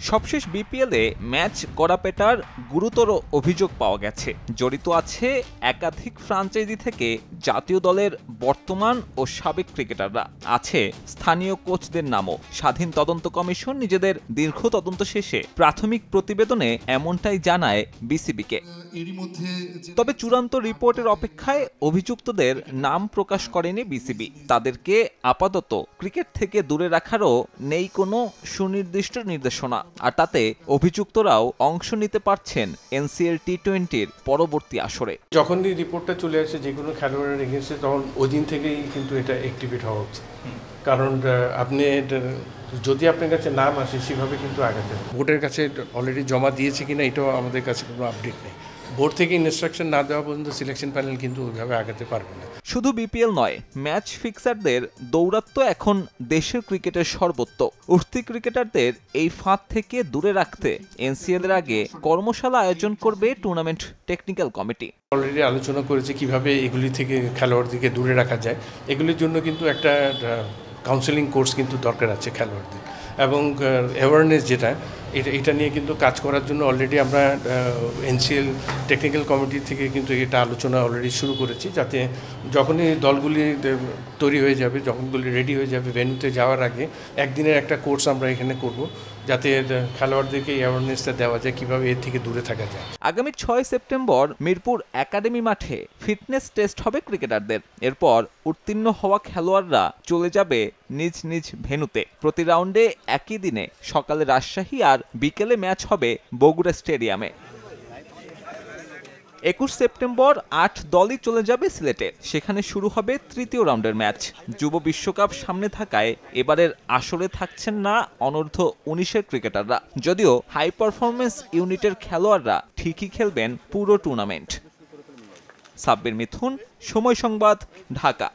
সবশেষ বিপিএলে ম্যাচ গড়াপেটার গুরুতর অভিযোগ পাওয়া গেছে। জড়িত আছে একাধিক ফ্রাঞ্চাইজি থেকে জাতীয় দলের বর্তমান ও সাবেক ক্রিকেটাররা, আছে স্থানীয় কোচদের নামও। স্বাধীন তদন্ত কমিশন নিজেদের দীর্ঘ তদন্ত শেষে প্রাথমিক প্রতিবেদনে এমনটাই জানায় বিসিবিকে। তবে চূড়ান্ত রিপোর্টের অপেক্ষায় অভিযুক্তদের নাম প্রকাশ করেনি বিসিবি। তাদেরকে আপাতত ক্রিকেট থেকে দূরে রাখারও নেই কোনো সুনির্দিষ্ট নির্দেশনা, আর তাতে অভিযুক্তরাও অংশ নিতে পারছেন এনসিএল টি20-র পরবর্তী আসরে। যখনই রিপোর্টটা চলে আসে যে কোনো খেলোয়াড়ের এগেন্সে, তখন ওই দিন থেকেই কিন্তু এটা অ্যাক্টিভেট হওয়া উচিত। কারণ আপনি যদি আপনার কাছে নাম আসে সেভাবে কিন্তু আগাতে হবে। বোর্ডের কাছে অলরেডি জমা দিয়েছে কিনা এটাও আমাদের কাছে কোনো আপডেট নেই। বোর্ড থেকে ইনস্ট্রাকশন না দেওয়া পর্যন্ত সিলেকশন প্যানেল কিন্তু ওইভাবে আগাতে পারবে না। শুধু বিপিএল নয়, ম্যাচ ফিক্সারদের দৌরাত্ম্য এখন দেশের ক্রিকেটের সর্বত্র। উঠতি ক্রিকেটারদের এই ফাঁদ থেকে দূরে রাখতে এনসিএল এর আগে কর্মশালা আয়োজন করবে টুর্নামেন্ট টেকনিক্যাল কমিটি। অলরেডি আলোচনা করেছে কিভাবে এগুলি থেকে খেলোয়াড়দেরকে দূরে রাখা যায়। এগুলির জন্য কিন্তু একটা কাউন্সেলিং কোর্স কিন্তু দরকার আছে খেলোয়াড়দের, এবং অ্যাওয়ারনেস যেটা এটা নিয়ে কিন্তু কাজ করার জন্য অলরেডি আমরা এনসিএল টেকনিক্যাল কমিটি থেকে কিন্তু এটা আলোচনা অলরেডি শুরু করেছি, যাতে যখনই দলগুলি তৈরি হয়ে যাবে, যখনগুলি রেডি হয়ে যাবে ভেন্যুতে যাওয়ার আগে একদিনের একটা কোর্স আমরা এখানে করব, যাতে খেলোয়াড়দেরকে অ্যাওয়ারনেসটা দেওয়া যায় কিভাবে এর থেকে দূরে থাকা যায়। আগামী 6 সেপ্টেম্বর মিরপুর একাডেমি মাঠে ফিটনেস টেস্ট হবে ক্রিকেটারদের। এরপর উত্তীর্ণ হওয়া খেলোয়াড়রা চলে যাবে নিজ নিজ ভেন্যুতে। প্রতি রাউন্ডে একই দিনে সকালে রাজশাহী আর বিকেলে ম্যাচ হবে বগুড়া স্টেডিয়ামে। 21 সেপ্টেম্বর 8 দলই চলে যাবে সিলেটে। সেখানে শুরু হবে তৃতীয় রাউন্ডের ম্যাচ। যুব বিশ্বকাপ সামনে থাকায় এবারের আসরে থাকছেন না অনূর্ধ্ব 19-এর ক্রিকেটাররা, যদিও হাই পারফরমেন্স ইউনিটের খেলোয়াড়রা ঠিকই খেলবেন পুরো টুর্নামেন্ট। সাব্বির মিথুন, সময় সংবাদ, ঢাকা।